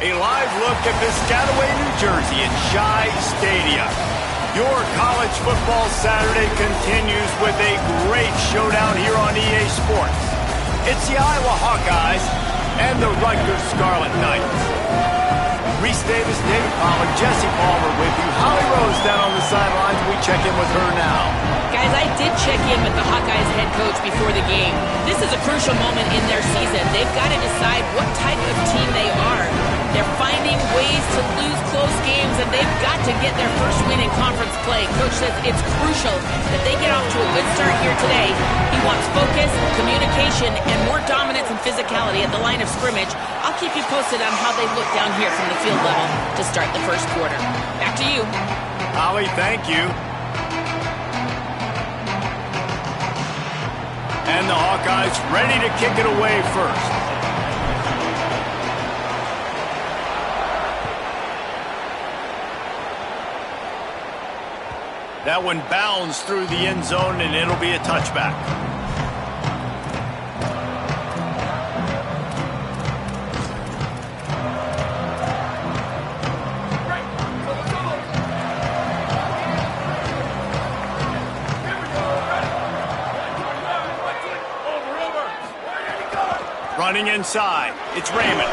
A live look at Piscataway, New Jersey in Shai Stadium. Your college football Saturday continues with a great showdown here on EA Sports. It's the Iowa Hawkeyes and the Rutgers Scarlet Knights. Reese Davis, David Pollack, Jesse Palmer with you. Holly Rose down on the sidelines. We check in with her now. Guys, I did check in with the Hawkeyes head coach before the game. This is a crucial moment in their season. They've got to decide what type of team they are. They're finding ways to lose close games, and they've got to get their first win in conference play. Coach says it's crucial that they get off to a good start here today. He wants focus, communication, and more dominance and physicality at the line of scrimmage. I'll keep you posted on how they look down here from the field level to start the first quarter. Back to you. Holly, thank you. And the Hawkeyes ready to kick it away first. That one bounds through the end zone, and it'll be a touchback. Running inside, it's Raymond.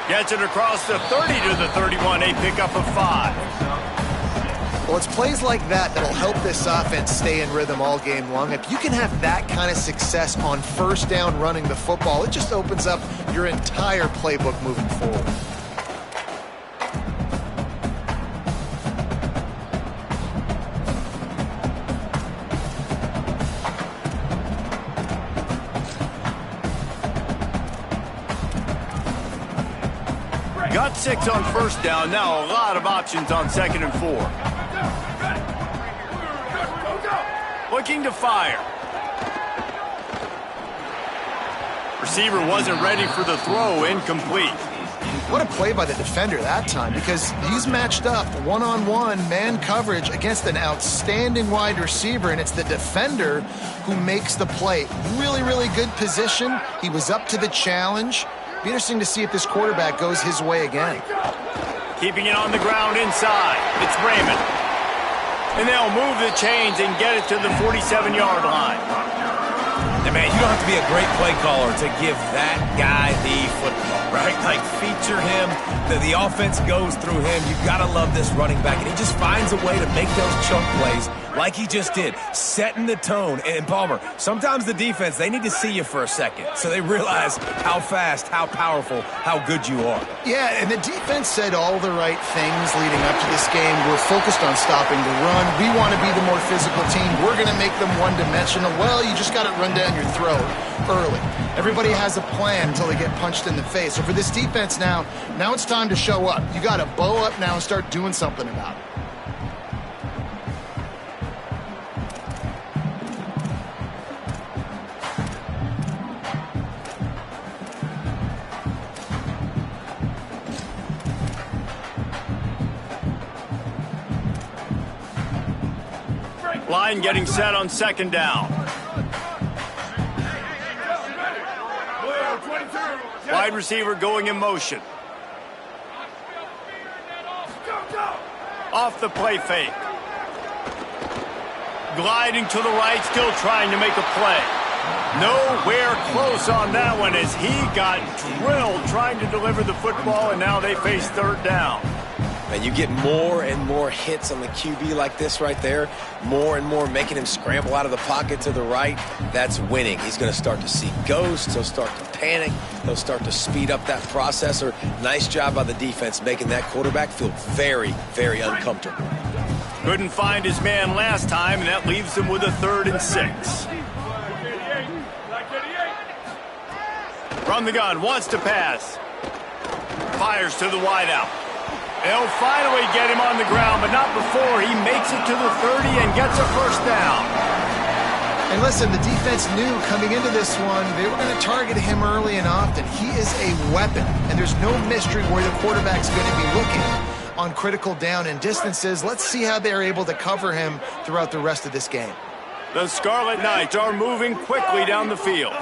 Gets it across the 30 to the 31, a pickup of 5. Well, it's plays like that that'll help this offense stay in rhythm all game long. If you can have that kind of success on first down running the football, it just opens up your entire playbook moving forward. Got 6 on first down. Now a lot of options on 2nd and 4. Looking to fire. Receiver wasn't ready for the throw. Incomplete. What a play by the defender that time, because he's matched up one-on-one man coverage against an outstanding wide receiver, and it's the defender who makes the play. Really, really good position. He was up to the challenge. Be interesting to see if this quarterback goes his way again. Keeping it on the ground inside. It's Raymond. And they'll move the chains and get it to the 47-yard line. Now, man, you don't have to be a great play caller to give that guy the football, right? Like, feature him. The offense goes through him. You've got to love this running back. And he just finds a way to make those chunk plays like he just did, setting the tone. And Palmer, sometimes the defense, they need to see you for a second so they realize how fast, how powerful, how good you are. Yeah, and the defense said all the right things leading up to this game. We're focused on stopping the run. We want to be the more physical team. We're going to make them one-dimensional. Well, you just got to run down your throat early. Everybody has a plan until they get punched in the face. So for this defense now it's time to show up. You got to bow up now and start doing something about it. Line getting set on 2nd down. Wide receiver going in motion. Off the play fake. Gliding to the right, still trying to make a play. Nowhere close on that one as he got drilled trying to deliver the football, and now they face 3rd down. And you get more and more hits on the QB like this right there, more and more making him scramble out of the pocket to the right. That's winning. He's going to start to see ghosts. He'll start to panic. He'll start to speed up that processor. Nice job by the defense making that quarterback feel very, very uncomfortable. Couldn't find his man last time, and that leaves him with a 3rd and 6. From the gun, wants to pass. Fires to the wideout. They'll finally get him on the ground, but not before he makes it to the 30 and gets a first down. And listen, the defense knew coming into this one, they were going to target him early and often. He is a weapon, and there's no mystery where the quarterback's going to be looking on critical down and distances. Let's see how they're able to cover him throughout the rest of this game. The Scarlet Knights are moving quickly down the field.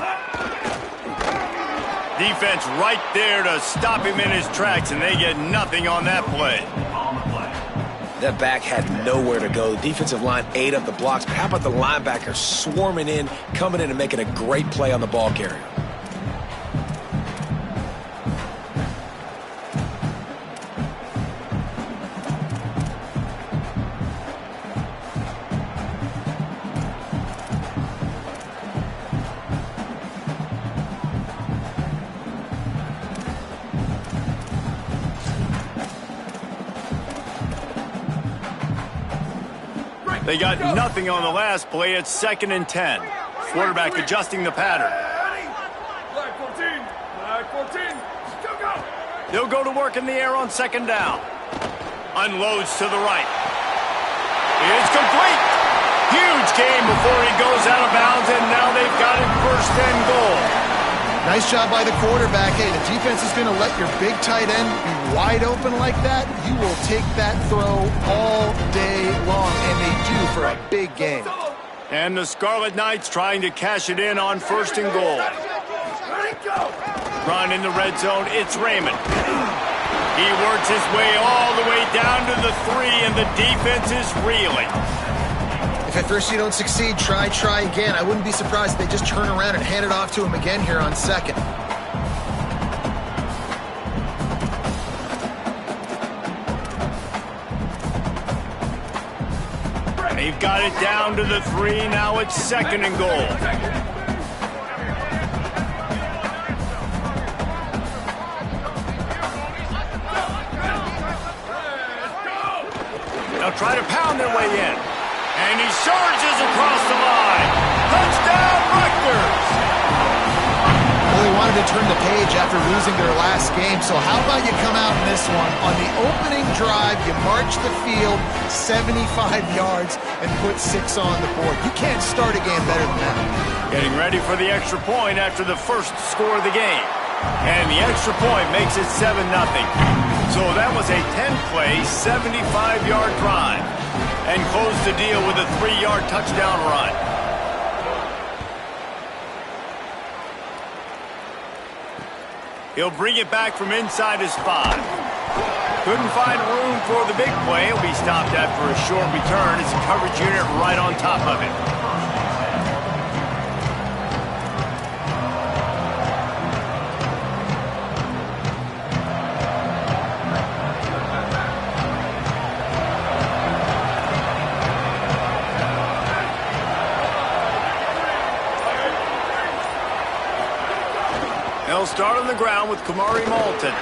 Defense right there to stop him in his tracks, and they get nothing on that play. That back had nowhere to go. The defensive line ate up the blocks. But how about the linebacker swarming in, coming in and making a great play on the ball carrier? They got nothing on the last play. It's 2nd and 10. Quarterback adjusting the pattern. They'll go to work in the air on 2nd down. Unloads to the right. It's complete. Huge game before he goes out of bounds, and now they've got it 1st and goal. Nice job by the quarterback. Hey, the defense is going to let your big tight end be wide open like that. You will take that throw all day long, and they do for a big game. And the Scarlet Knights trying to cash it in on 1st and goal. Run in the red zone. It's Raymond. He works his way all the way down to the 3, and the defense is reeling. If at first you don't succeed, try again. I wouldn't be surprised if they just turn around and hand it off to him again here on 2nd. They've got it down to the 3. Now it's 2nd and goal. They'll try to pound their way in. And he surges across the line. Touchdown, Rutgers! Well, they wanted to turn the page after losing their last game, so how about you come out in this one? On the opening drive, you march the field 75 yards and put 6 on the board. You can't start a game better than that. Getting ready for the extra point after the first score of the game. And the extra point makes it 7-0. So that was a 10-play, 75-yard drive. And closed the deal with a 3-yard touchdown run. He'll bring it back from inside his 5. Couldn't find room for the big play. He'll be stopped after a short return. It's a coverage unit right on top of it. They'll start on the ground with Kamari Malton.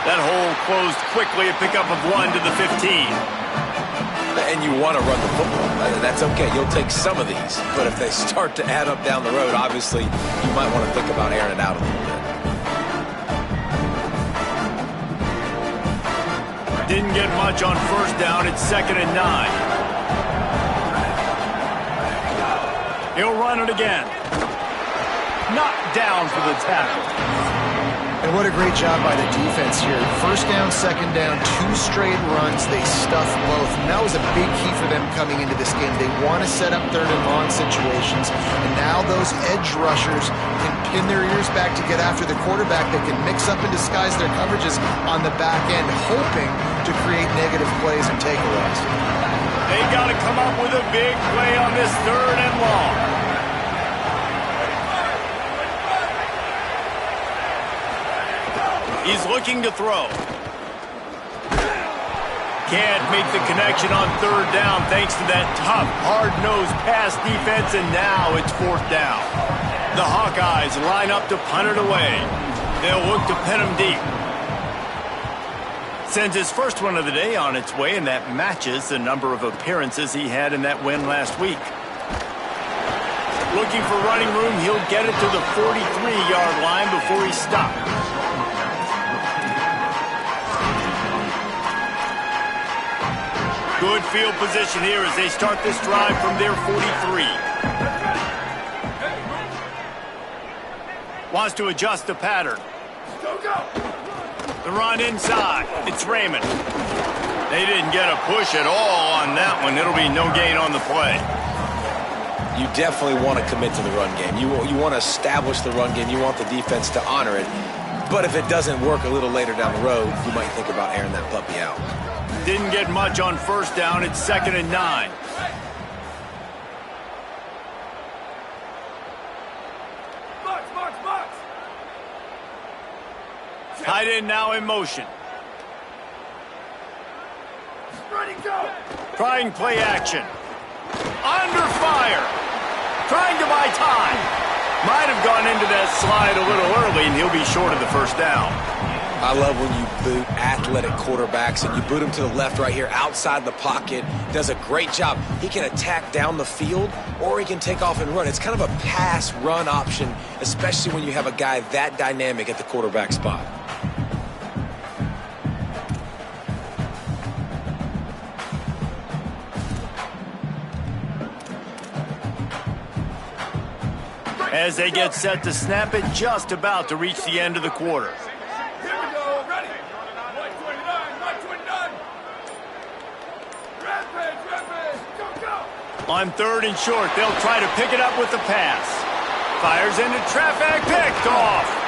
That hole closed quickly, a pickup of 1 to the 15. And you want to run the football. That's okay. You'll take some of these. But if they start to add up down the road, obviously, you might want to think about airing it out a little bit. Didn't get much on 1st down. It's 2nd and 9. He'll run it again. Knocked down for the tackle. And what a great job by the defense here. 1st down, 2nd down, 2 straight runs. They stuffed both. And that was a big key for them coming into this game. They want to set up 3rd and long situations. And now those edge rushers can pin their ears back to get after the quarterback. They can mix up and disguise their coverages on the back end, hoping to create negative plays and takeaways. They got to come up with a big play on this 3rd and long. He's looking to throw. Can't make the connection on 3rd down thanks to that tough, hard-nosed pass defense, and now it's 4th down. The Hawkeyes line up to punt it away. They'll look to pin him deep. Sends his first one of the day on its way, and that matches the number of appearances he had in that win last week. Looking for running room, he'll get it to the 43-yard line before he stops. Good field position here as they start this drive from their 43. Wants to adjust the pattern. The run inside. It's Raymond. They didn't get a push at all on that one. It'll be no gain on the play. You definitely want to commit to the run game. You want to establish the run game. You want the defense to honor it. But if it doesn't work a little later down the road, you might think about airing that puppy out. Didn't get much on first down. It's 2nd and 9. Tight end now in motion. Trying play action. Under fire. Trying to buy time. Might have gone into that slide a little early, and he'll be short of the first down. I love when you boot athletic quarterbacks, and you boot him to the left right here outside the pocket. Does a great job. He can attack down the field, or he can take off and run. It's kind of a pass-run option, especially when you have a guy that dynamic at the quarterback spot. As they get set to snap it, just about to reach the end of the quarter. On 3rd and short, they'll try to pick it up with the pass. Fires into traffic, picked off.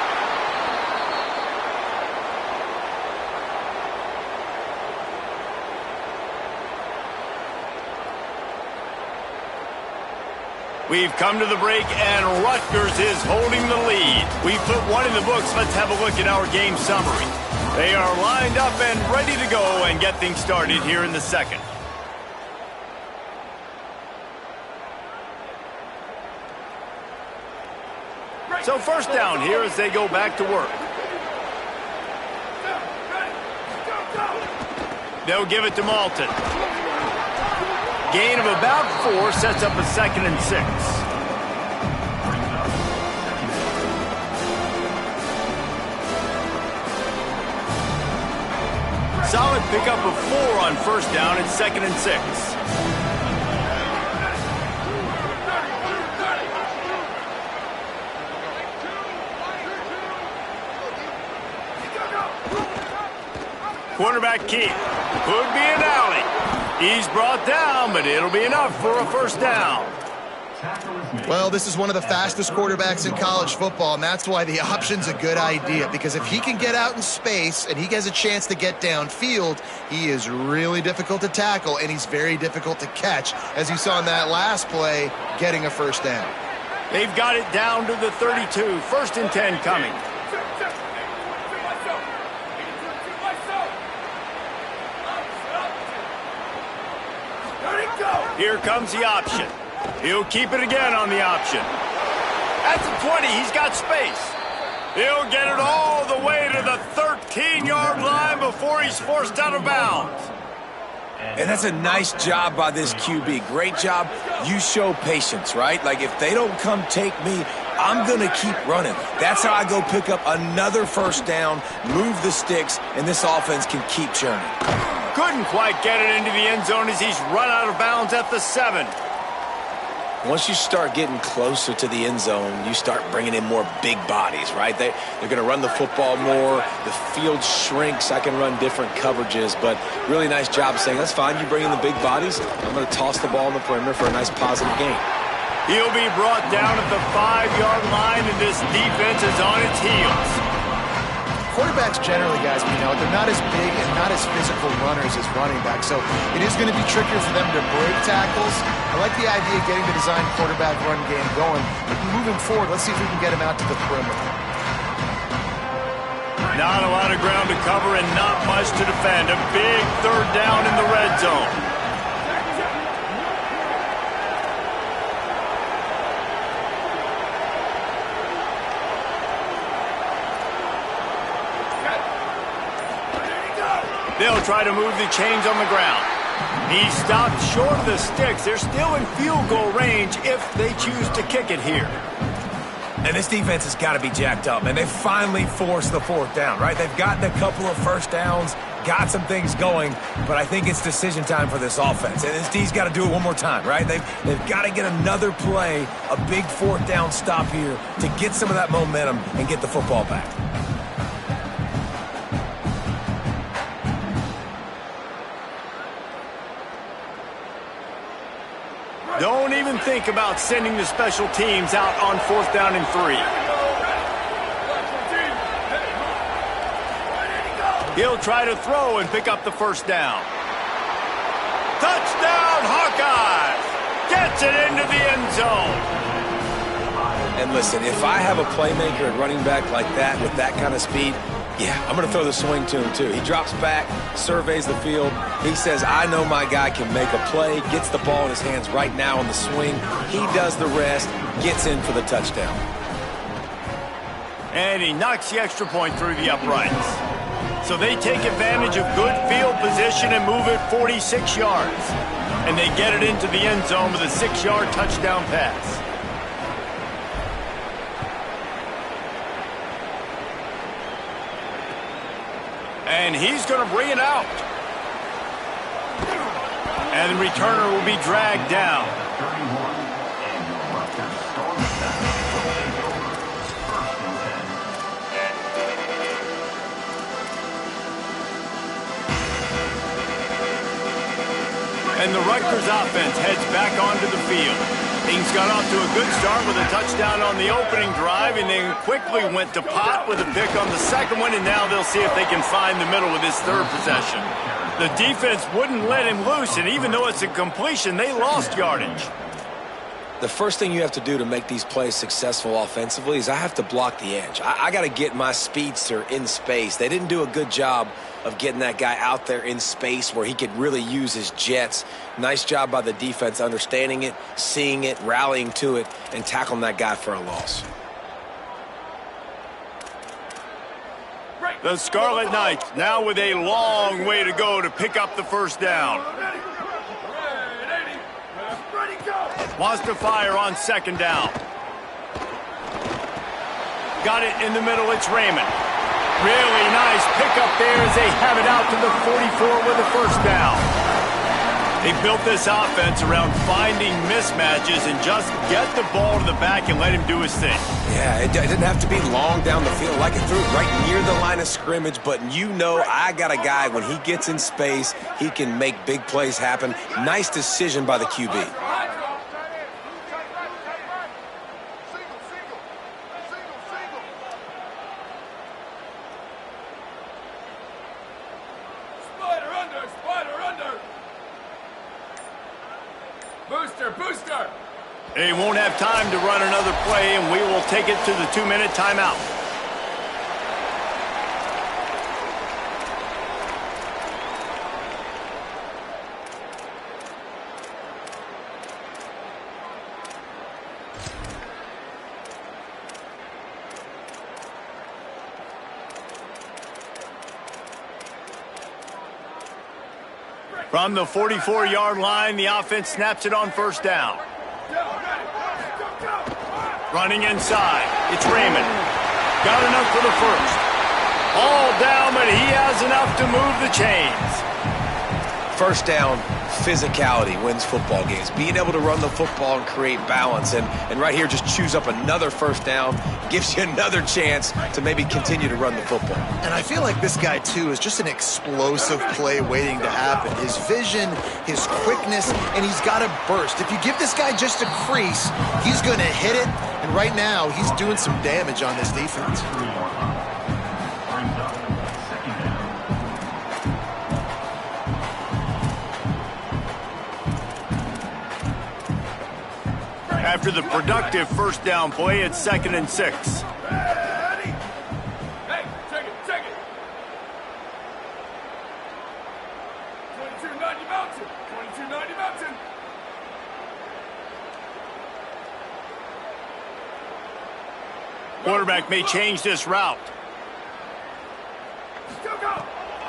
We've come to the break, and Rutgers is holding the lead. We've put one in the books. Let's have a look at our game summary. They are lined up and ready to go and get things started here in the second. So first down here as they go back to work. They'll give it to Malton. Gain of about 4 sets up a 2nd and 6. Solid pickup of 4 on first down and 2nd and 6. Quarterback keep. Could be an alley. He's brought down, but it'll be enough for a first down. Well, this is one of the fastest quarterbacks in college football, and that's why the option's a good idea, because if he can get out in space and he has a chance to get downfield, he is really difficult to tackle, and he's very difficult to catch, as you saw in that last play, getting a first down. They've got it down to the 32. 1st and 10 coming. Here comes the option. He'll keep it again on the option. At the 20, he's got space. He'll get it all the way to the 13-yard line before he's forced out of bounds. And that's a nice job by this QB. Great job. You show patience, right? Like, if they don't come take me, I'm going to keep running. That's how I go pick up another first down, move the sticks, and this offense can keep churning. Couldn't quite get it into the end zone as he's run out of bounds at the 7. Once you start getting closer to the end zone, you start bringing in more big bodies, right? They're going to run the football more. The field shrinks. I can run different coverages, but really nice job saying, that's fine. You bring in the big bodies. I'm going to toss the ball in the perimeter for a nice positive gain. He'll be brought down at the 5-yard line, and this defense is on its heels. Quarterbacks generally, guys, they're not as big and not as physical runners as running backs, so it is going to be trickier for them to break tackles. I like the idea of getting the design quarterback run game going. But moving forward, let's see if we can get him out to the perimeter. Not a lot of ground to cover and not much to defend. A big 3rd down in the red zone. They'll try to move the chains on the ground. He stopped short of the sticks. They're still in field goal range if they choose to kick it here. And this defense has got to be jacked up, and they finally forced the 4th down, right? They've gotten a couple of first downs, got some things going, but I think it's decision time for this offense. And this D's got to do it one more time, right? They've got to get another play, a big 4th down stop here to get some of that momentum and get the football back. Don't even think about sending the special teams out on 4th down and 3. He'll try to throw and pick up the first down. Touchdown, Hawkeyes! Gets it into the end zone. And listen, if I have a playmaker at running back like that with that kind of speed, yeah, I'm going to throw the swing to him too. He drops back, surveys the field. He says, I know my guy can make a play, gets the ball in his hands right now on the swing. He does the rest, gets in for the touchdown. And he knocks the extra point through the uprights. So they take advantage of good field position and move it 46 yards. And they get it into the end zone with a 6-yard touchdown pass. And he's going to bring it out. And the returner will be dragged down. And the Rutgers offense heads back onto the field. Things got off to a good start with a touchdown on the opening drive, and then quickly went to pot with a pick on the second one, and now they'll see if they can find the middle with this third possession. The defense wouldn't let him loose, and even though it's a completion, they lost yardage. The first thing you have to do to make these plays successful offensively is I have to block the edge. I got to get my speedster in space. They didn't do a good job of getting that guy out there in space where he could really use his jets. Nice job by the defense understanding it, seeing it, rallying to it, and tackling that guy for a loss. The Scarlet Knights now with a long way to go to pick up the first down. Wants to fire on second down. Got it in the middle, it's Raymond. Really nice pickup there as they have it out to the 44 with a first down. They built this offense around finding mismatches and just get the ball to the back and let him do his thing. Yeah, it didn't have to be long down the field. I can throw it right near the line of scrimmage, but you know I got a guy, when he gets in space, he can make big plays happen. Nice decision by the QB. They won't have time to run another play, and we will take it to the 2-minute timeout. From the 44-yard line, the offense snaps it on first down. Running inside, it's Raymond. Got enough for the first. All down, but he has enough to move the chains. First down, physicality wins football games. Being able to run the football and create balance. And right here, just choose up another first down. Gives you another chance to maybe continue to run the football. And I feel like this guy, too, is just an explosive play waiting to happen. His vision, his quickness, and he's got a burst. If you give this guy just a crease, he's going to hit it. And right now, he's doing some damage on this defense. After the productive first down play, it's 2nd and 6. Hey, check it. 2290 Mountain. 2290 Mountain. Quarterback may change this route.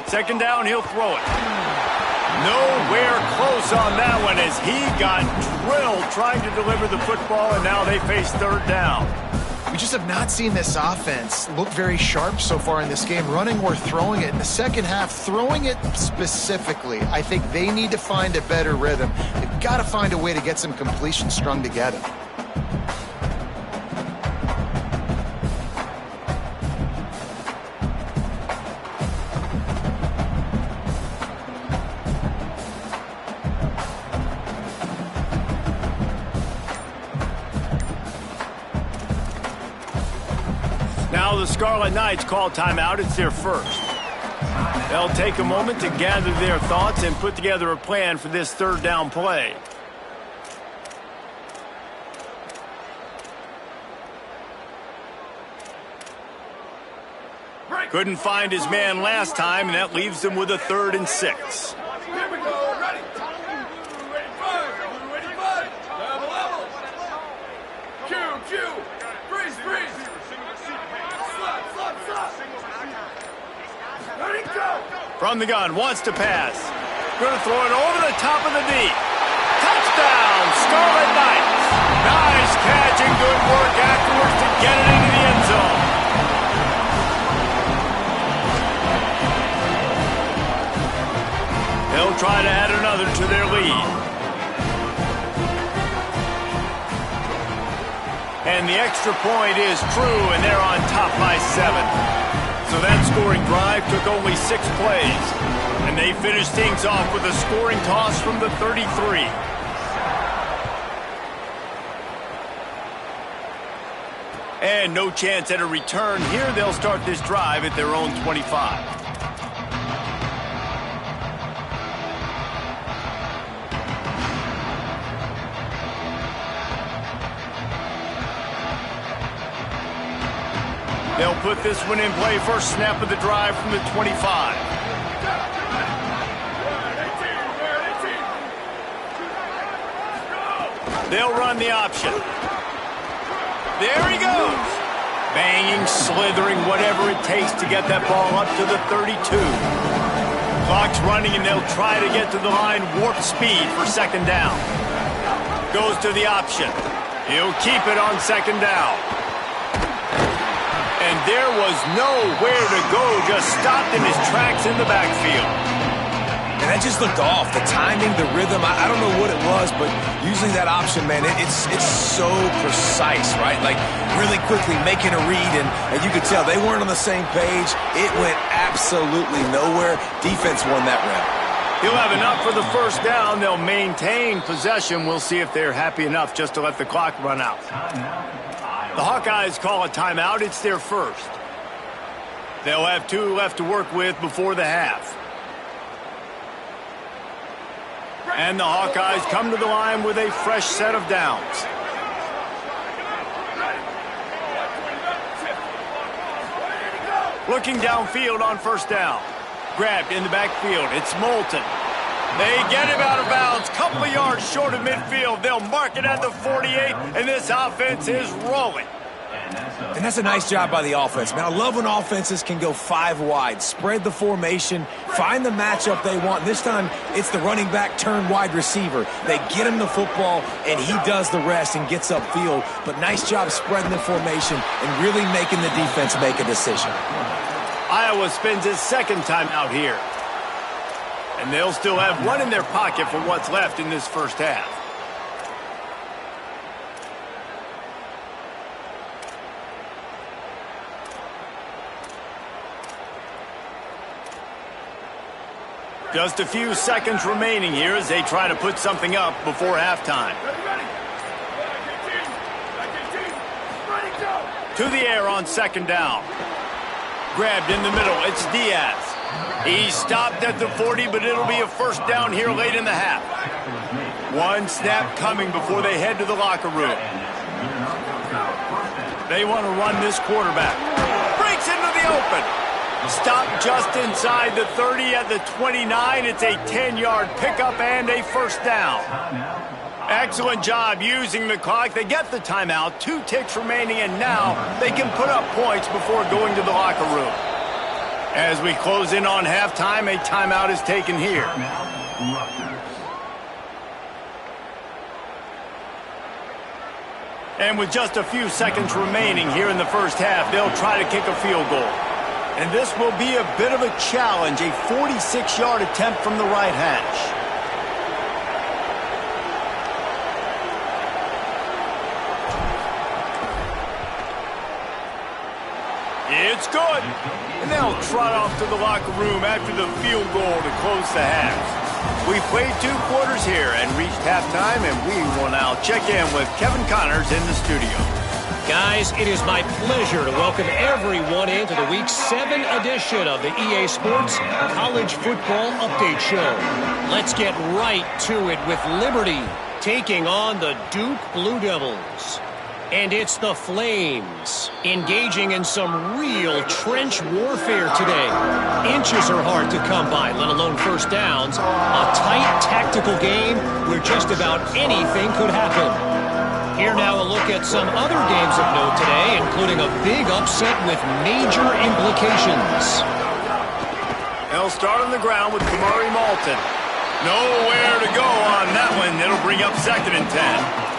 Second down, he'll throw it. Nowhere close on that one as he got drilled trying to deliver the football, and now they face third down. We just have not seen this offense look very sharp so far in this game, running or throwing it. In the second half, throwing it specifically, I think they need to find a better rhythm. They've got to find a way to get some completions strung together. Now the Scarlet Knights call timeout. It's their first. They'll take a moment to gather their thoughts and put together a plan for this third down play. Couldn't find his man last time, and that leaves him with a 3rd and 6. Here we go. Ready. Ready, five. Ready, five. Level. Q. Freeze. Slot. Ready, go. From the gun, wants to pass. Going to throw it over the top of the deep. Touchdown, Scarlet Knights. Nice catch and good work afterwards to get it into the end zone. They'll try to add another to their lead. And the extra point is true, and they're on top by 7. So that scoring drive took only 6 plays. And they finished things off with a scoring toss from the 33. And no chance at a return here. They'll start this drive at their own 25. They'll put this one in play. First snap of the drive from the 25. They'll run the option. There he goes. Banging, slithering, whatever it takes to get that ball up to the 32. Clock's running, and they'll try to get to the line warp speed for 2nd down. Goes to the option. He'll keep it on 2nd down. And there was nowhere to go, just stopped in his tracks in the backfield. And that just looked off. The timing, the rhythm, I don't know what it was, but usually that option, man, it's so precise, right? Like, really quickly making a read, and you could tell they weren't on the same page. It went absolutely nowhere. Defense won that round. He'll have enough for the 1st down. They'll maintain possession. We'll see if they're happy enough just to let the clock run out. The Hawkeyes call a timeout. It's their 1st. They'll have 2 left to work with before the half. And the Hawkeyes come to the line with a fresh set of downs. Looking downfield on 1st down. Grabbed in the backfield. It's Moulton. They get him out of bounds. Couple of yards short of midfield. They'll mark it at the 48, and this offense is rolling. And that's a nice job by the offense, man. I love when offenses can go 5 wide, spread the formation, find the matchup they want. This time, it's the running back turned wide receiver. They get him the football, and he does the rest and gets upfield. But nice job spreading the formation and really making the defense make a decision. Iowa spends his 2nd time out here. And they'll still have 1 in their pocket for what's left in this 1st half. Just a few seconds remaining here as they try to put something up before halftime. To the air on 2nd down. Grabbed in the middle. It's Diaz. He stopped at the 40, but it'll be a 1st down here late in the half. 1 snap coming before they head to the locker room. They want to run this quarterback. Breaks into the open. Stopped just inside the 30 at the 29. It's a 10-yard pickup and a 1st down. Excellent job using the clock. They get the timeout. 2 ticks remaining, and now they can put up points before going to the locker room. As we close in on halftime, a timeout is taken here. And with just a few seconds remaining here in the 1st half, they'll try to kick a field goal. And this will be a bit of a challenge, a 46-yard attempt from the right hash. It's good. And they'll trot off to the locker room after the field goal to close the half. We played 2 quarters here and reached halftime, and we will now check in with Kevin Connors in the studio. Guys, it is my pleasure to welcome everyone into the Week 7 edition of the EA Sports College Football Update Show. Let's get right to it with Liberty taking on the Duke Blue Devils. And it's the Flames engaging in some real trench warfare today. Inches are hard to come by, let alone first downs. A tight tactical game where just about anything could happen. Here now a look at some other games of note today, including a big upset with major implications. They'll start on the ground with Kamari Malton. Nowhere to go on that one. It'll bring up 2nd and 10.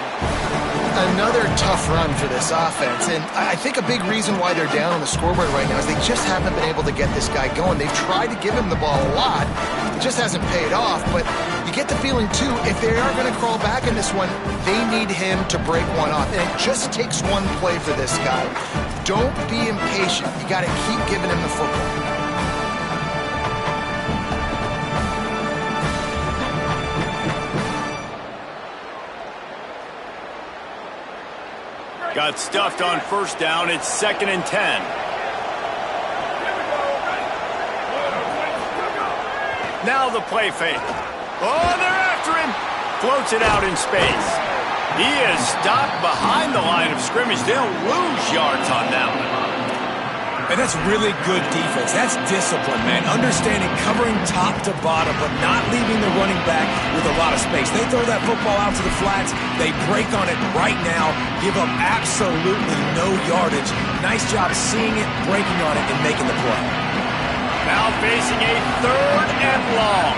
Another tough run for this offense, and I think a big reason why they're down on the scoreboard right now is they just haven't been able to get this guy going. They've tried to give him the ball a lot. It just hasn't paid off, but you get the feeling, too, if they are going to crawl back in this one, they need him to break one off, and it just takes one play for this guy. Don't be impatient. You got to keep giving him the football. Got stuffed on first down. It's 2nd and 10. Now the play fake. Oh, they're after him. Floats it out in space. He is stopped behind the line of scrimmage. They'll lose yards on that one. And that's really good defense. That's discipline, man. Understanding, covering top to bottom, but not leaving the running back with a lot of space. They throw that football out to the flats. They break on it right now, give up absolutely no yardage. Nice job seeing it, breaking on it, and making the play. Now facing a 3rd and long.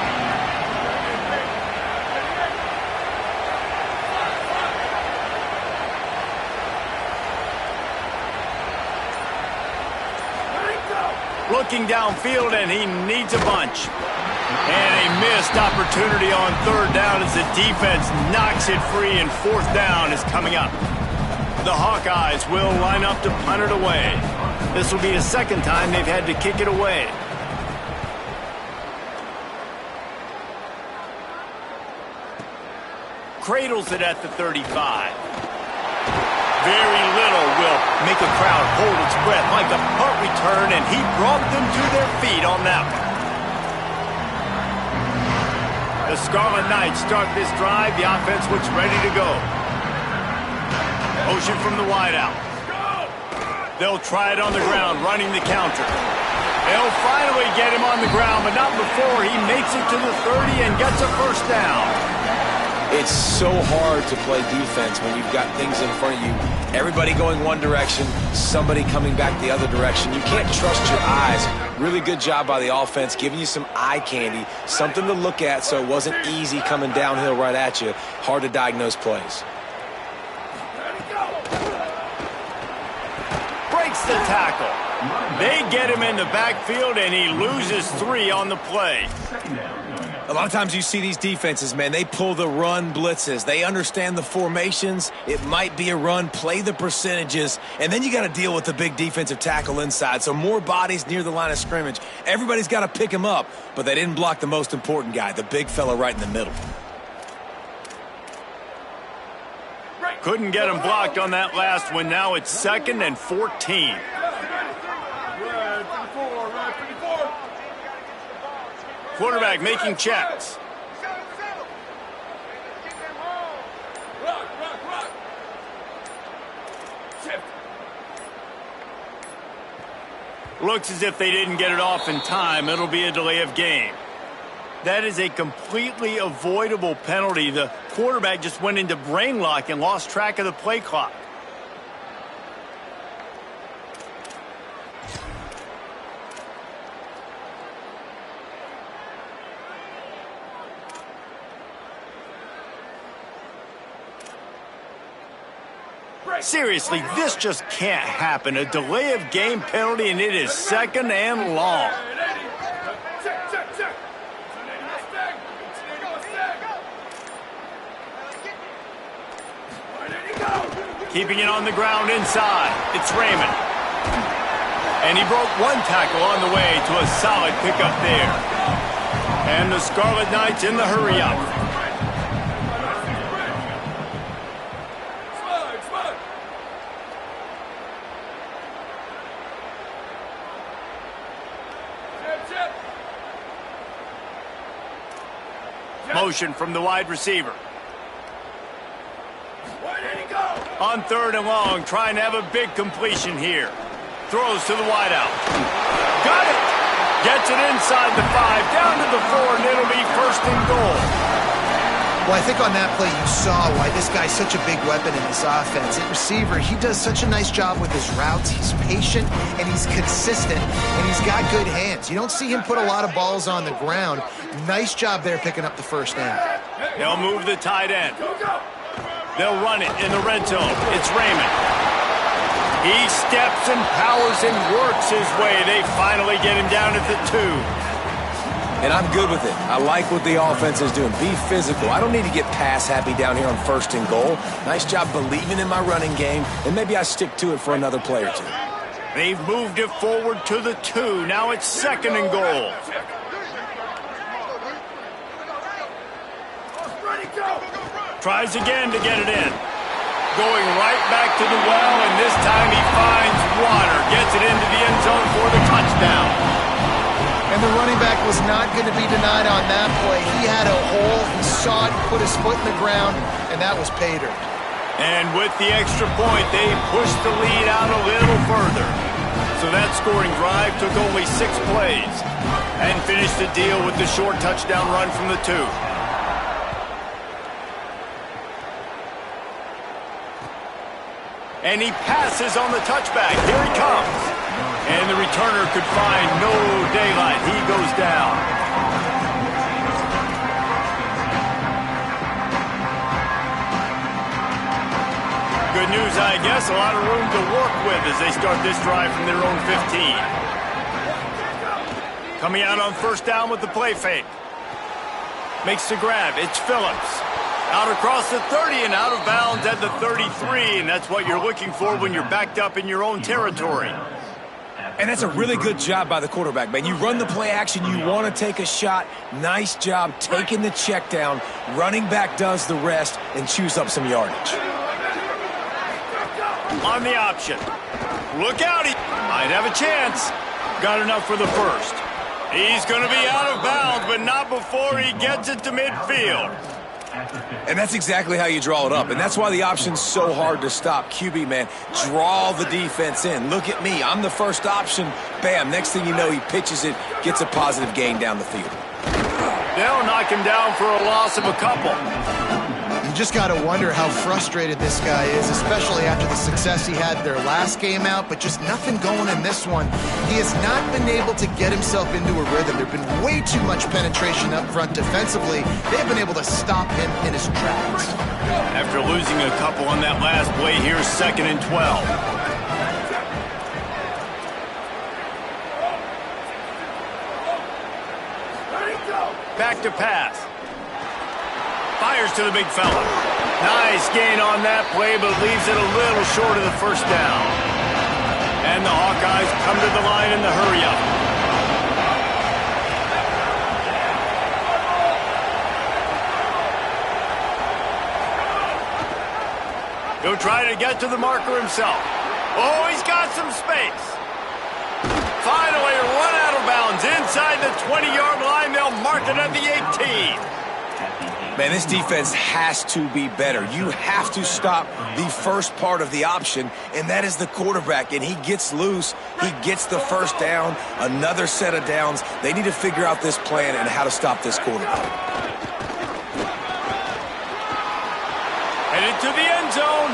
Looking downfield, and he needs a bunch. And a missed opportunity on 3rd down as the defense knocks it free, and 4th down is coming up. The Hawkeyes will line up to punt it away. This will be the 2nd time they've had to kick it away. Cradles it at the 35. Very little will make a crowd hold its breath like a punt return, and he brought them to their feet on that one. The Scarlet Knights start this drive. The offense looks ready to go. Motion from the wideout. They'll try it on the ground, running the counter. They'll finally get him on the ground, but not before he makes it to the 30 and gets a first down. It's so hard to play defense when you've got things in front of you. Everybody going one direction, somebody coming back the other direction. You can't trust your eyes. Really good job by the offense, giving you some eye candy, something to look at so it wasn't easy coming downhill right at you. Hard to diagnose plays. Breaks the tackle. They get him in the backfield, and he loses 3 on the play. A lot of times you see these defenses, man, they pull the run blitzes. They understand the formations. It might be a run, play the percentages, and then you got to deal with the big defensive tackle inside. So more bodies near the line of scrimmage. Everybody's got to pick him up, but they didn't block the most important guy, the big fella right in the middle. Couldn't get him blocked on that last one. Now it's 2nd and 14. Quarterback making checks. Looks as if they didn't get it off in time. It'll be a delay of game. That is a completely avoidable penalty. The quarterback just went into brain lock and lost track of the play clock. Seriously, this just can't happen. A delay of game penalty, and it is 2nd and long. Keeping it on the ground inside. It's Raymond. And he broke one tackle on the way to a solid pickup there. And the Scarlet Knights in the hurry-up. Motion from the wide receiver. Where did he go? On 3rd and long, trying to have a big completion here. Throws to the wideout. Got it! Gets it inside the 5, down to the 4, and it'll be 1st and goal. Well, I think on that play you saw why this guy's such a big weapon in this offense. At receiver, he does such a nice job with his routes. He's patient, and he's consistent, and he's got good hands. You don't see him put a lot of balls on the ground. Nice job there picking up the 1st down. They'll move the tight end. They'll run it in the red zone. It's Raymond. He steps and powers and works his way. They finally get him down at the 2. And I'm good with it. I like what the offense is doing. Be physical. I don't need to get pass happy down here on 1st and goal. Nice job believing in my running game, and maybe I stick to it for another play or 2. They've moved it forward to the 2. Now it's 2nd and goal. Tries again to get it in. Going right back to the well, and this time he finds water. Gets it into the end zone for the touchdown. And the running back was not going to be denied on that play. He had a hole, he saw it, put his foot in the ground, and that was pay dirt. And with the extra point, they pushed the lead out a little further. So that scoring drive took only 6 plays and finished the deal with the short touchdown run from the 2. And he passes on the touchback. Here he comes. And the returner could find no daylight. He goes down. Good news, I guess. A lot of room to work with as they start this drive from their own 15. Coming out on 1st down with the play fake. Makes the grab. It's Phillips. Out across the 30 and out of bounds at the 33. And that's what you're looking for when you're backed up in your own territory. And that's a really good job by the quarterback, man. You run the play action, you want to take a shot. Nice job taking the check down. Running back does the rest and chews up some yardage. On the option. Look out, he might have a chance. Got enough for the 1st. He's going to be out of bounds, but not before he gets it to midfield. And that's exactly how you draw it up. And that's why the option's so hard to stop. QB, man, draw the defense in. Look at me. I'm the 1st option. Bam. Next thing you know, he pitches it, gets a positive gain down the field. They'll knock him down for a loss of a couple. You just got to wonder how frustrated this guy is, especially after the success he had their last game out, but just nothing going in this one. He has not been able to get himself into a rhythm. There's been way too much penetration up front defensively. They've been able to stop him in his tracks. After losing a couple on that last play, here's 2nd and 12. Back to pass. Fires to the big fella. Nice gain on that play, but leaves it a little short of the 1st down. And the Hawkeyes come to the line in the hurry-up. He'll try to get to the marker himself. Oh, he's got some space. Finally run out of bounds inside the 20-yard line. They'll mark it at the 18. Man, this defense has to be better. You have to stop the 1st part of the option, and that is the quarterback. And he gets loose. He gets the 1st down, another set of downs. They need to figure out this plan and how to stop this quarterback. Headed to the end zone,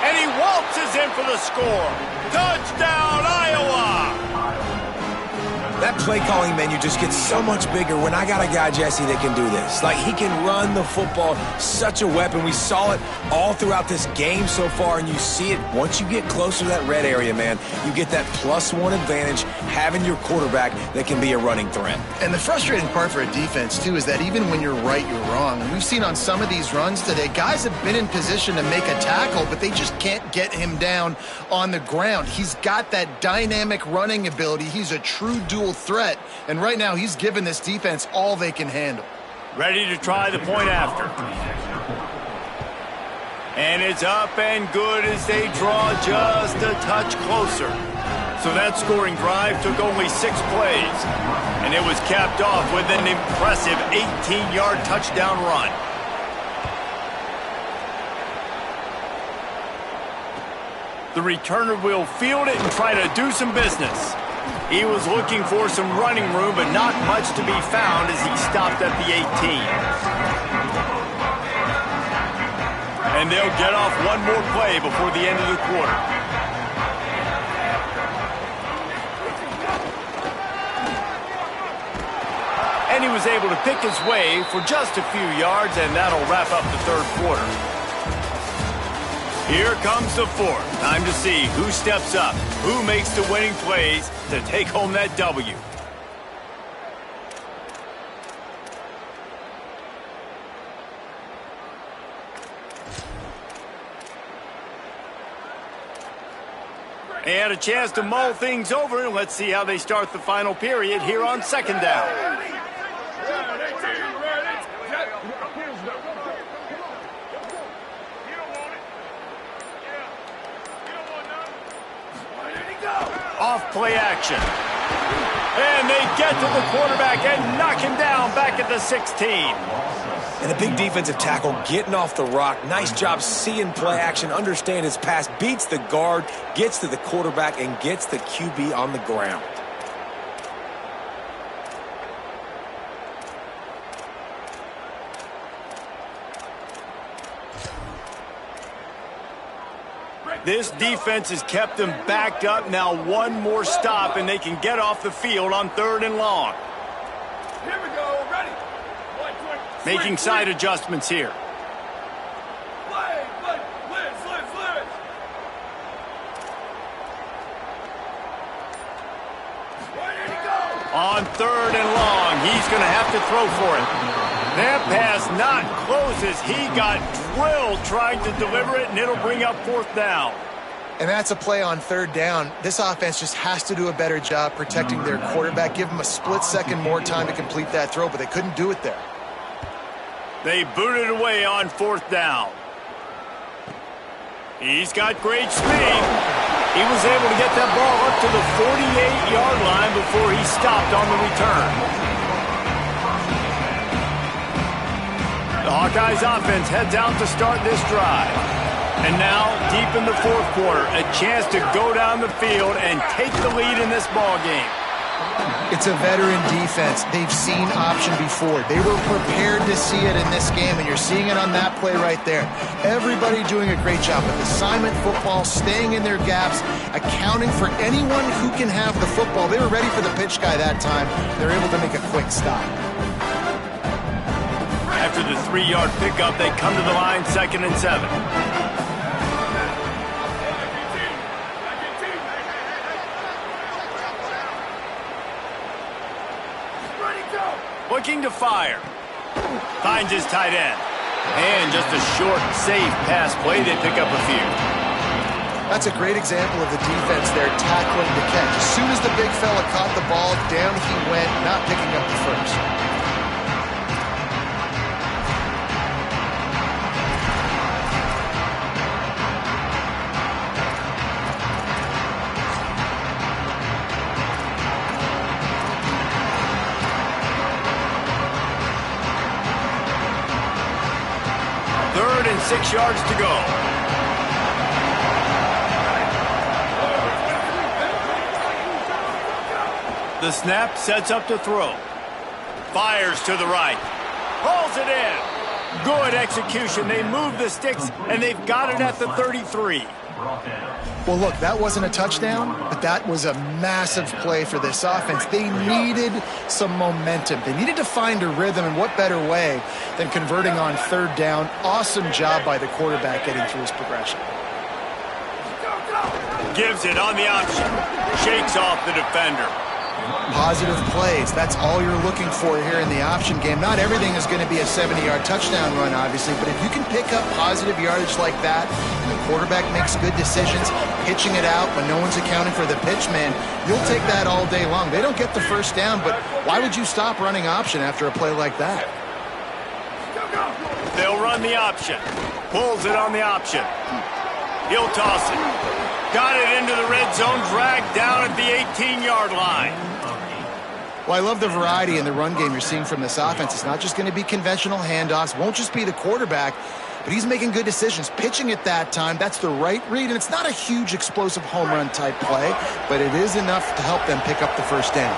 and he waltzes in for the score. Touchdown, Iowa! That play calling menu just gets so much bigger when I got a guy, Jesse, that can do this. Like, he can run the football, such a weapon. We saw it all throughout this game so far, and you see it once you get closer to that red area, man. You get that +1 advantage having your quarterback that can be a running threat. And the frustrating part for a defense, too, is that even when you're right, you're wrong. We've seen on some of these runs today, guys have been in position to make a tackle, but they just can't get him down on the ground. He's got that dynamic running ability. He's a true dual threat, and right now he's given this defense all they can handle. Ready to try the point after. And it's up and good as they draw just a touch closer. So that scoring drive took only 6 plays. And it was capped off with an impressive 18-yard touchdown run. The returner will field it and try to do some business. He was looking for some running room, but not much to be found as he stopped at the 18. And they'll get off one more play before the end of the quarter. And he was able to pick his way for just a few yards, and that'll wrap up the third quarter. Here comes the fourth. Time to see who steps up, who makes the winning plays to take home that W. They had a chance to mull things over, and let's see how they start the final period here on second down. Off play action. And they get to the quarterback and knock him down back at the 16. And a big defensive tackle getting off the rock. Nice job seeing play action, understand his pass, beats the guard, gets to the quarterback, and gets the QB on the ground. This defense has kept them backed up. Now one more stop, and they can get off the field on 3rd and long. Here we go, ready. Making side adjustments here. On 3rd and long, he's going to have to throw for it. That pass not close as he got drilled trying to deliver it, and it'll bring up 4th down. And that's a play on 3rd down. This offense just has to do a better job protecting their quarterback. Give them a split second more time to complete that throw, but they couldn't do it there. They booted away on 4th down. He's got great speed. He was able to get that ball up to the 48-yard line before he stopped on the return. The Hawkeyes offense heads out to start this drive. And now, deep in the 4th quarter, a chance to go down the field and take the lead in this ball game. It's a veteran defense. They've seen option before. They were prepared to see it in this game, and you're seeing it on that play right there. Everybody doing a great job with assignment football, staying in their gaps, accounting for anyone who can have the football. They were ready for the pitch guy that time. They're able to make a quick stop. After the 3-yard pickup, they come to the line 2nd and 7. Looking to fire. Finds his tight end. And just a short, safe pass play. They pick up a few. That's a great example of the defense there tackling the catch. As soon as the big fella caught the ball, down he went, not picking up the first. And 6 yards to go. The snap sets up to throw. Fires to the right. Pulls it in. Good execution. They move the sticks, and they've got it at the 33. Well, look, that wasn't a touchdown, but that was a massive play for this offense. They needed some momentum. They needed to find a rhythm, and what better way than converting on 3rd down. Awesome job by the quarterback getting through his progression. Gives it on the option. Shakes off the defender. Positive plays. That's all you're looking for here in the option game. Not everything is going to be a 70-yard touchdown run, obviously, but if you can pick up positive yardage like that, and the quarterback makes good decisions, pitching it out when no one's accounting for the pitch man, you'll take that all day long. They don't get the first down, but why would you stop running option after a play like that? They'll run the option. Pulls it on the option. He'll toss it. Got it into the red zone, dragged down at the 18-yard line. Well, I love the variety in the run game you're seeing from this offense. It's not just going to be conventional handoffs. Won't just be the quarterback, but he's making good decisions. Pitching at that time, that's the right read, and it's not a huge explosive home run type play, but it is enough to help them pick up the first down.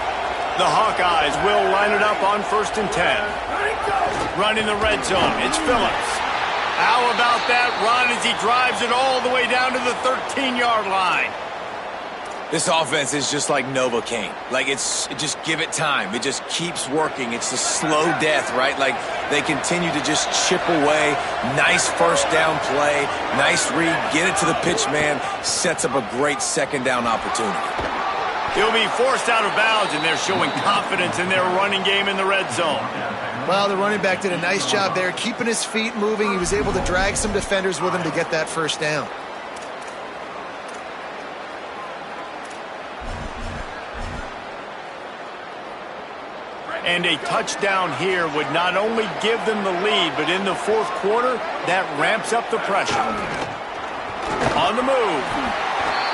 The Hawkeyes will line it up on 1st and 10. Running the red zone, it's Phillips. How about that run as he drives it all the way down to the 13-yard line? This offense is just like Novocaine. Like, just give it time. It just keeps working. It's the slow death, right? Like, they continue to just chip away. Nice first down play. Nice read. Get it to the pitch man. Sets up a great second down opportunity. He'll be forced out of bounds, and they're showing confidence in their running game in the red zone. Well, the running back did a nice job there, keeping his feet moving. He was able to drag some defenders with him to get that first down. And a touchdown here would not only give them the lead, but in the fourth quarter, that ramps up the pressure. On the move.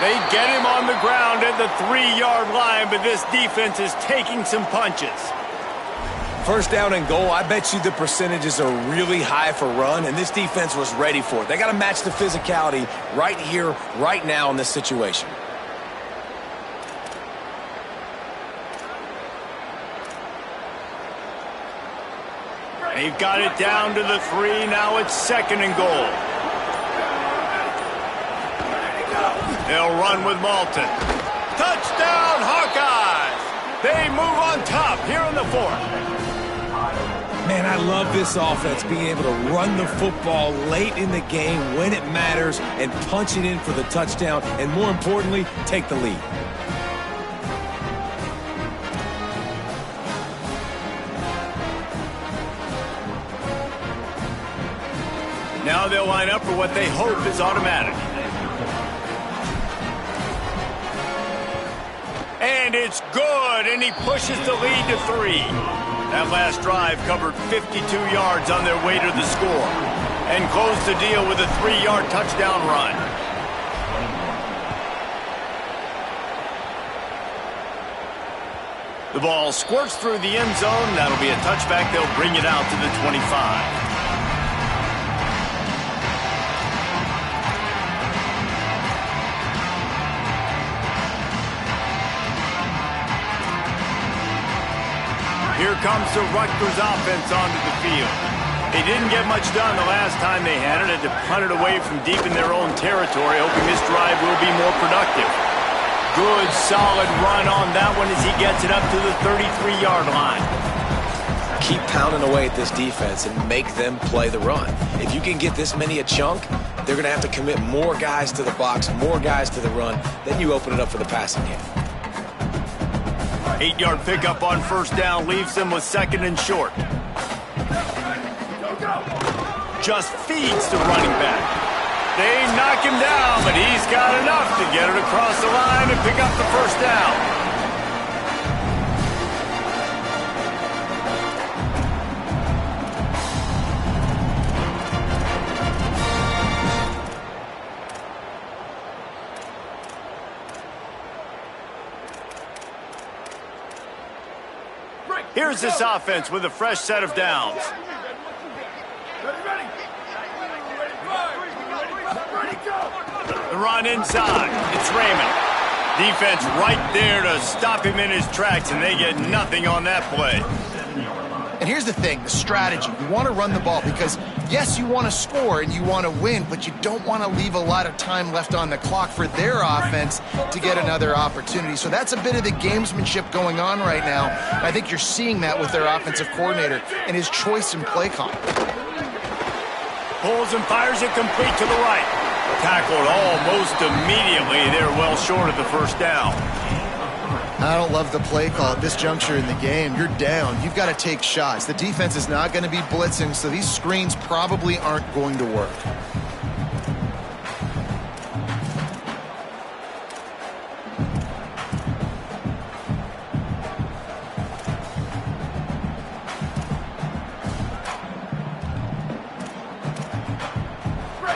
They get him on the ground at the 3-yard line, but this defense is taking some punches. First down and goal, I bet you the percentages are really high for run, and this defense was ready for it. They got to match the physicality right here, right now in this situation. They've got it down to the 3. Now it's 2nd and goal. They'll run with Malton. Touchdown, Hawkeyes! They move on top here in the 4th. Man, I love this offense being able to run the football late in the game when it matters and punch it in for the touchdown, and more importantly, take the lead. Now they'll line up for what they hope is automatic. And it's good, and he pushes the lead to 3. That last drive covered 52 yards on their way to the score and closed the deal with a 3-yard touchdown run. The ball squirts through the end zone. That'll be a touchback. They'll bring it out to the 25. Here comes the Rutgers offense onto the field. They didn't get much done the last time they had it. Had to punt it away from deep in their own territory, hoping this drive will be more productive. Good, solid run on that one as he gets it up to the 33-yard line. Keep pounding away at this defense and make them play the run. If you can get this many a chunk, they're going to have to commit more guys to the box, more guys to the run. Then you open it up for the passing game. 8-yard pickup on first down leaves them with 2nd and short. Just feeds the running back. They knock him down, but he's got enough to get it across the line and pick up the first down. Here's this offense with a fresh set of downs. The run inside. It's Raymond. Defense right there to stop him in his tracks, and they get nothing on that play. And here's the thing, the strategy. You want to run the ball because, yes, you want to score and you want to win, but you don't want to leave a lot of time left on the clock for their offense to get another opportunity. So that's a bit of the gamesmanship going on right now. And I think you're seeing that with their offensive coordinator and his choice in play call. Pulls and fires it complete to the right. Tackled almost immediately. They're well short of the first down. I don't love the play call at this juncture in the game. You're down. You've got to take shots. The defense is not going to be blitzing, so these screens probably aren't going to work.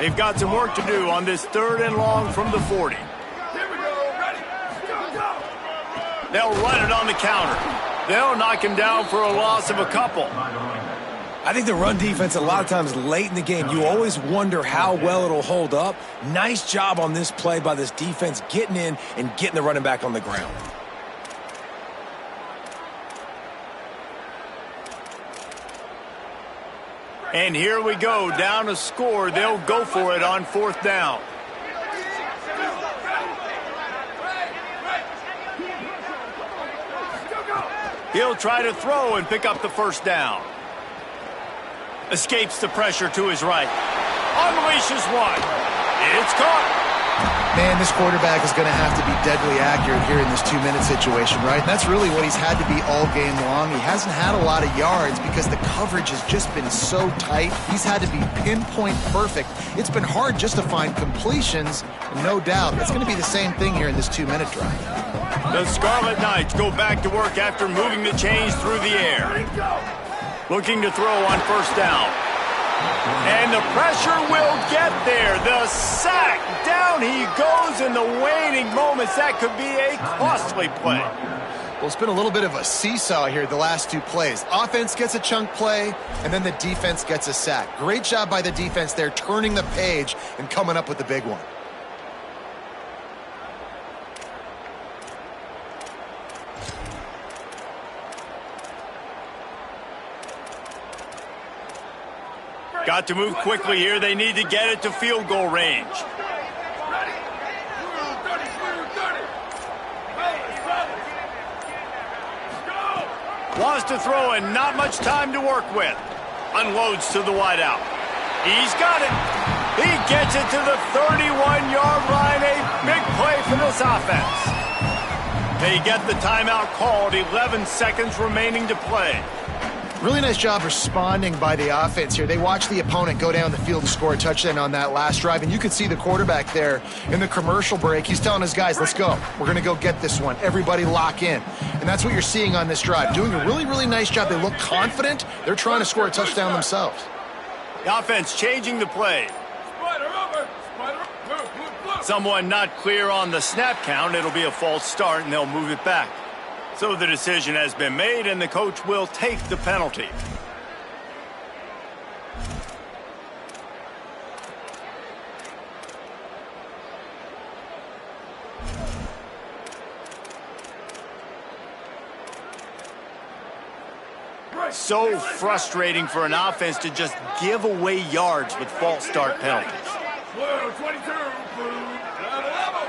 They've got some work to do on this 3rd and long from the 40. Here we go. Ready? Go. They'll run it on the counter. They'll knock him down for a loss of a couple. I think the run defense, a lot of times late in the game, you always wonder how well it'll hold up. Nice job on this play by this defense getting in and getting the running back on the ground. And here we go, down a score. They'll go for it on 4th down. He'll try to throw and pick up the 1st down. Escapes the pressure to his right. Unleashes one. It's caught. Man, this quarterback is going to have to be deadly accurate here in this 2-minute situation, right? And that's really what he's had to be all game long. He hasn't had a lot of yards because the coverage has just been so tight. He's had to be pinpoint perfect. It's been hard just to find completions, and no doubt it's going to be the same thing here in this 2-minute drive. The Scarlet Knights go back to work after moving the chains through the air. Looking to throw on 1st down. And the pressure will get there. The sack. Down he goes in the waning moments. That could be a costly play. Well, it's been a little bit of a seesaw here the last 2 plays. Offense gets a chunk play, and then the defense gets a sack. Great job by the defense there, turning the page and coming up with the big one. Got to move quickly here. They need to get it to field goal range. Wants to throw and not much time to work with. Unloads to the wideout. He's got it. He gets it to the 31-yard line. A big play for this offense. They get the timeout called. 11 seconds remaining to play. Really nice job responding by the offense here. They watched the opponent go down the field and score a touchdown on that last drive, and you could see the quarterback there in the commercial break. He's telling his guys, let's go. We're going to go get this one. Everybody lock in. And that's what you're seeing on this drive. Doing a really, really nice job. They look confident. They're trying to score a touchdown themselves. The offense changing the play. Someone not clear on the snap count. It'll be a false start, and they'll move it back. So the decision has been made, and the coach will take the penalty. So frustrating for an offense to just give away yards with false start penalties. Blue 22, blue, level.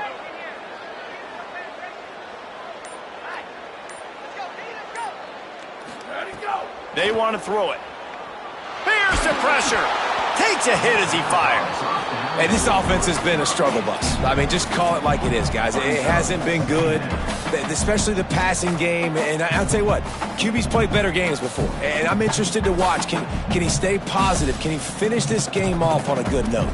They want to throw it. Bears the pressure. Takes a hit as he fires. Hey, this offense has been a struggle bus. I mean, just call it like it is, guys. It hasn't been good, especially the passing game. And I'll tell you what, QB's played better games before. And I'm interested to watch. Can he stay positive? Can he finish this game off on a good note?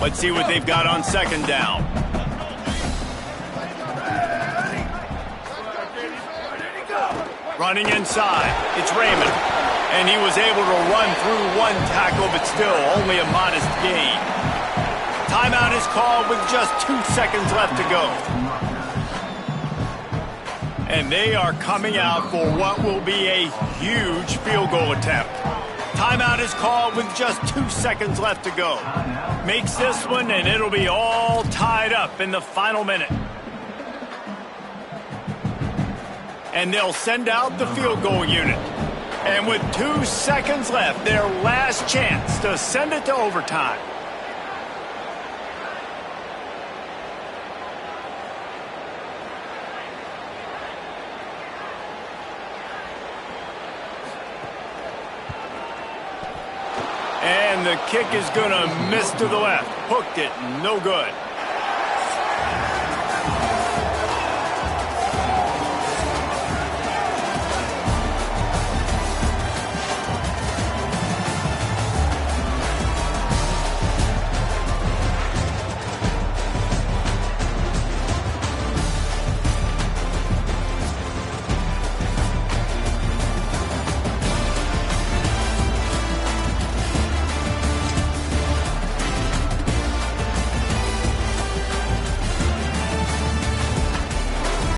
Let's see what they've got on 2nd down. Running inside. It's Raymond. And he was able to run through 1 tackle, but still only a modest gain. Timeout is called with just 2 seconds left to go. And they are coming out for what will be a huge field goal attempt. Timeout is called with just 2 seconds left to go. Makes this one, and it'll be all tied up in the final minute. And they'll send out the field goal unit. And with 2 seconds left, their last chance to send it to overtime. And the kick is going to miss to the left. Hooked it, no good.